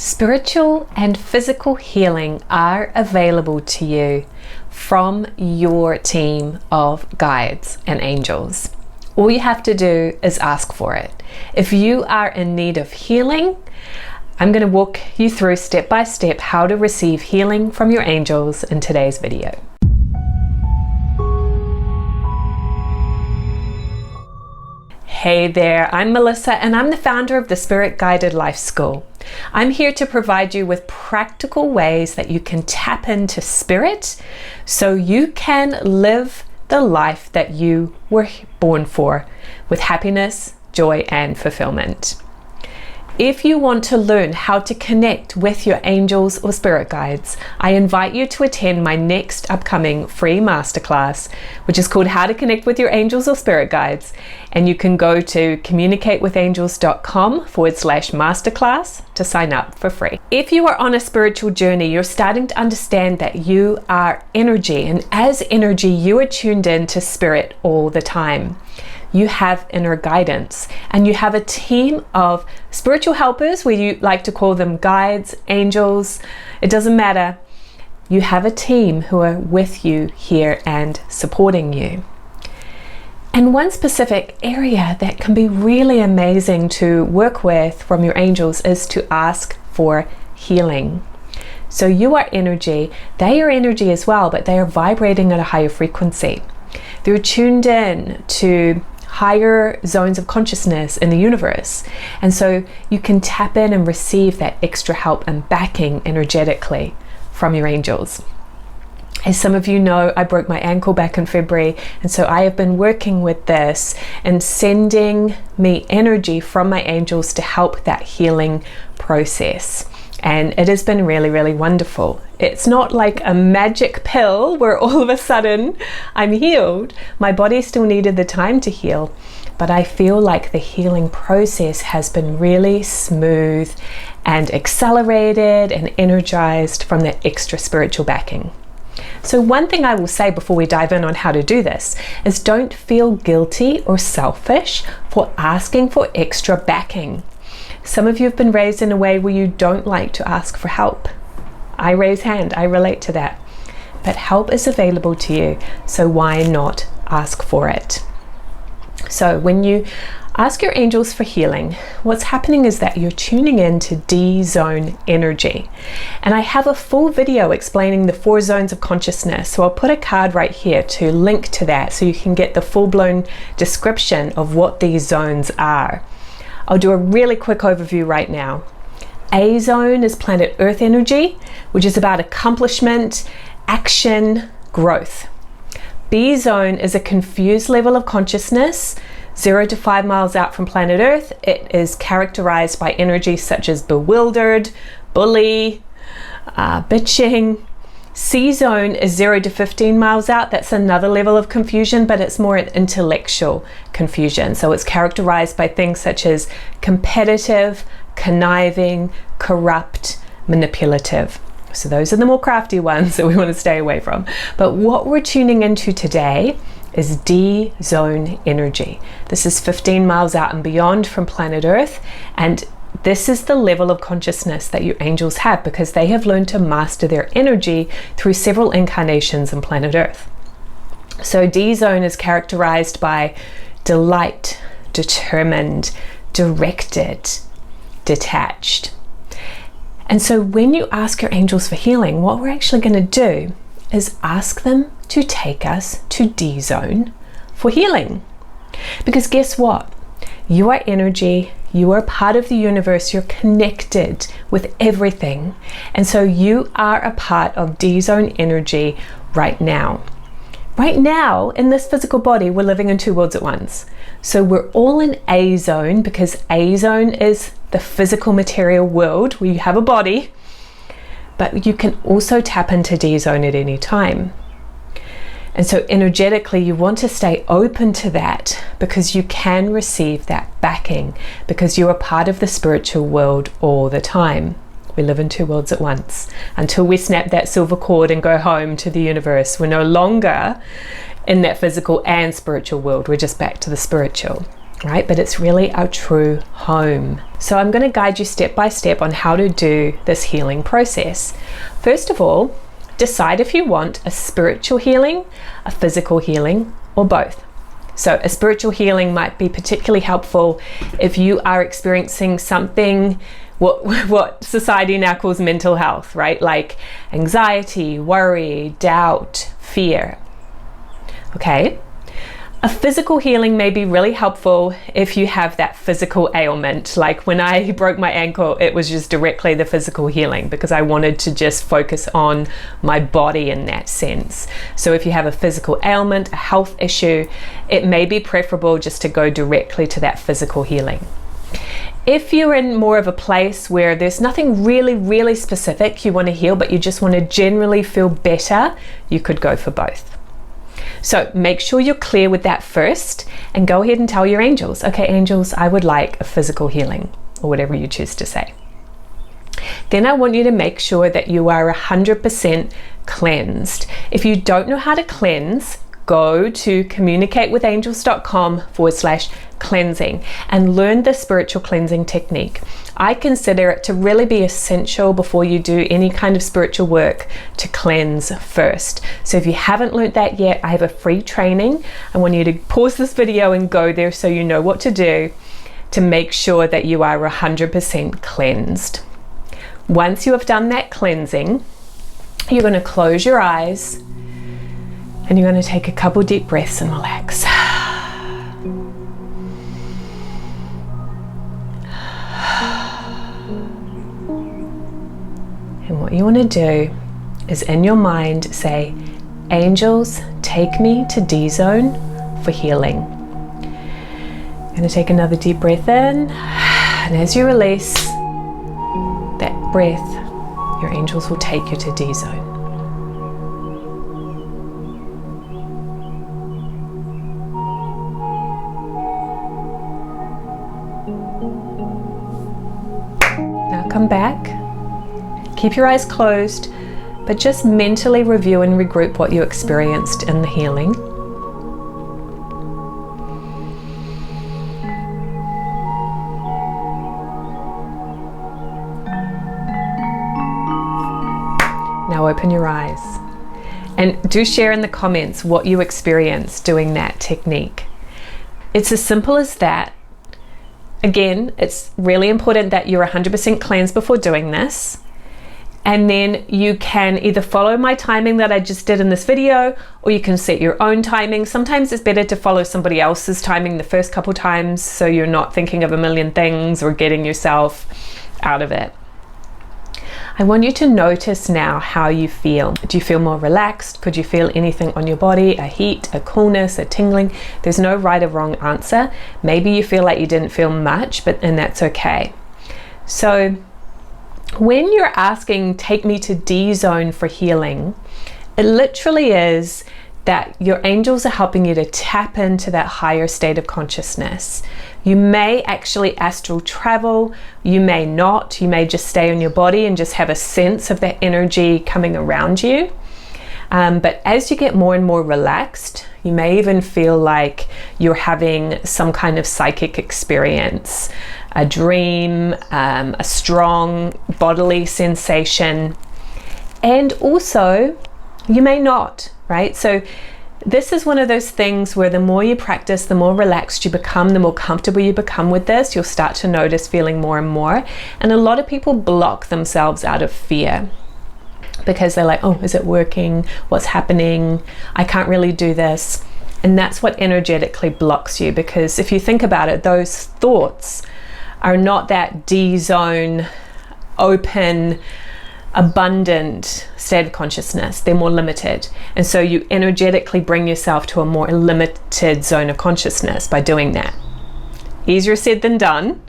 Spiritual and physical healing are available to you from your team of guides and angels. All you have to do is ask for it. If you are in need of healing, I'm going to walk you through step by step how to receive healing from your angels in today's video. Hey there, I'm Melissa and I'm the founder of the Spirit Guided Life School. I'm here to provide you with practical ways that you can tap into spirit so you can live the life that you were born for with happiness, joy, and fulfillment. If you want to learn how to connect with your angels or spirit guides, I invite you to attend my next upcoming free masterclass, which is called How to Connect with Your Angels or Spirit Guides. And you can go to communicatewithangels.com/masterclass to sign up for free. If you are on a spiritual journey, you're starting to understand that you are energy, and as energy, you are tuned in to spirit all the time. You have inner guidance, and you have a team of spiritual helpers, where you like to call them guides, angels, it doesn't matter. You have a team who are with you here and supporting you. And one specific area that can be really amazing to work with from your angels is to ask for healing. So you are energy, they are energy as well, but they are vibrating at a higher frequency. They're tuned in to higher zones of consciousness in the universe, and so you can tap in and receive that extra help and backing energetically from your angels. As some of you know, I broke my ankle back in February, and so I have been working with this and sending me energy from my angels to help that healing process. And it has been really, really wonderful. It's not like a magic pill where all of a sudden I'm healed. My body still needed the time to heal, but I feel like the healing process has been really smooth and accelerated and energized from that extra spiritual backing. So one thing I will say before we dive in on how to do this is don't feel guilty or selfish for asking for extra backing. Some of you have been raised in a way where you don't like to ask for help. I raise hand, I relate to that. But help is available to you, so why not ask for it? So when you ask your angels for healing, what's happening is that you're tuning in to D-zone energy. And I have a full video explaining the 4 zones of consciousness, so I'll put a card right here to link to that so you can get the full-blown description of what these zones are. I'll do a really quick overview right now. A zone is planet Earth energy, which is about accomplishment, action, growth. B zone is a confused level of consciousness, 0 to 5 miles out from planet Earth. It is characterized by energies such as bewildered, bully, bitching. C zone is 0 to 15 miles out. That's another level of confusion, but it's more an intellectual confusion. So it's characterized by things such as competitive, conniving, corrupt, manipulative. So those are the more crafty ones that we want to stay away from. But what we're tuning into today is D zone energy. This is 15 miles out and beyond from planet Earth, and this is the level of consciousness that your angels have because they have learned to master their energy through several incarnations on planet Earth. So D zone is characterized by delight, determined, directed, detached. And so when you ask your angels for healing, what we're actually going to do is ask them to take us to D zone for healing. Because guess what? You are energy, you are part of the universe, you're connected with everything. And so you are a part of D zone energy right now. Right now, in this physical body, we're living in 2 worlds at once. So we're all in A zone because A zone is the physical material world where you have a body, but you can also tap into D zone at any time. And so energetically, you want to stay open to that because you can receive that backing because you are part of the spiritual world all the time. We live in 2 worlds at once. Until we snap that silver cord and go home to the universe, we're no longer in that physical and spiritual world. We're just back to the spiritual. right? But it's really our true home. So I'm going to guide you step by step on how to do this healing process. First of all, decide if you want a spiritual healing, a physical healing, or both. So a spiritual healing might be particularly helpful if you are experiencing something, what society now calls mental health, right? Like anxiety, worry, doubt, fear. Okay. A physical healing may be really helpful if you have that physical ailment. Like when I broke my ankle, it was just directly the physical healing because I wanted to just focus on my body in that sense. So if you have a physical ailment, a health issue, it may be preferable just to go directly to that physical healing. If you're in more of a place where there's nothing really specific you want to heal, but you just want to generally feel better, you could go for both. So make sure you're clear with that first and go ahead and tell your angels, okay, angels, I would like a physical healing, or whatever you choose to say. Then I want you to make sure that you are 100% cleansed. If you don't know how to cleanse, go to communicatewithangels.com/cleansing and learn the spiritual cleansing technique. I consider it to really be essential before you do any kind of spiritual work to cleanse first. So if you haven't learned that yet, I have a free training. I want you to pause this video and go there so you know what to do to make sure that you are 100% cleansed. Once you have done that cleansing, you're going to close your eyes and you're going to take a couple deep breaths and relax. And what you want to do is in your mind say, angels, take me to D zone for healing. I'm going to take another deep breath in, and as you release that breath, your angels will take you to D zone. Now come back. Keep your eyes closed, but just mentally review and regroup what you experienced in the healing. Now open your eyes and do share in the comments what you experienced doing that technique. It's as simple as that. Again, it's really important that you're 100% cleansed before doing this. And then you can either follow my timing that I just did in this video, or you can set your own timing. Sometimes it's better to follow somebody else's timing the first couple times so you're not thinking of a million things or getting yourself out of it. I want you to notice now how you feel. Do you feel more relaxed? Could you feel anything on your body? A heat, a coolness, a tingling? There's no right or wrong answer. Maybe you feel like you didn't feel much, and that's okay. So when you're asking, take me to D zone for healing, it literally is that your angels are helping you to tap into that higher state of consciousness. You may actually astral travel, you may not, you may just stay in your body and just have a sense of that energy coming around you. But as you get more and more relaxed, you may even feel like you're having some kind of psychic experience, a dream, a strong bodily sensation, and also you may not, right? So this is one of those things where the more you practice, the more relaxed you become, the more comfortable you become with this, you'll start to notice feeling more and more. And a lot of people block themselves out of fear because they're like, oh, is it working? What's happening? I can't really do this. And that's what energetically blocks you, because if you think about it, those thoughts are not that D zone, open, abundant state of consciousness. They're more limited. And so you energetically bring yourself to a more limited zone of consciousness by doing that. Easier said than done,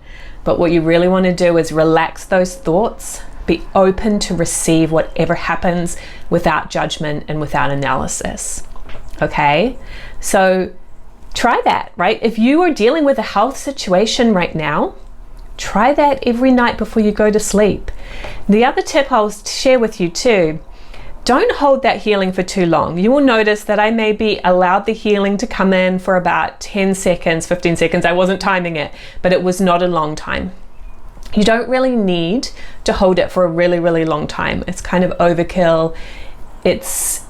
but what you really want to do is relax those thoughts, be open to receive whatever happens without judgment and without analysis. Okay? So try that, right? If you are dealing with a health situation right now, try that every night before you go to sleep. The other tip I'll share with you too, don't hold that healing for too long. You will notice that I maybe allowed the healing to come in for about 10 seconds, 15 seconds. I wasn't timing it, but it was not a long time. You don't really need to hold it for a really, really long time. It's kind of overkill. It's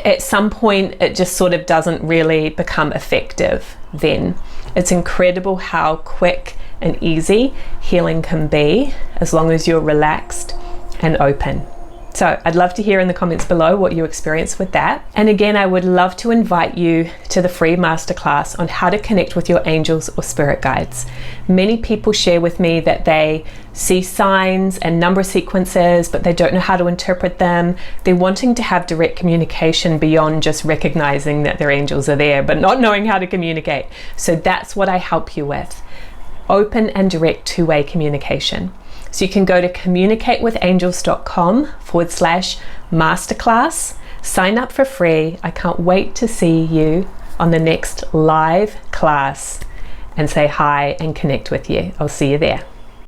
at some point, it just sort of doesn't really become effective then. It's incredible how quick and easy healing can be as long as you're relaxed and open. So I'd love to hear in the comments below what you experienced with that. And again, I would love to invite you to the free masterclass on how to connect with your angels or spirit guides. Many people share with me that they see signs and number sequences, but they don't know how to interpret them. They're wanting to have direct communication beyond just recognizing that their angels are there, but not knowing how to communicate. So that's what I help you with. Open and direct two-way communication. So you can go to communicatewithangels.com/masterclass, sign up for free. I can't wait to see you on the next live class and say hi and connect with you. I'll see you there.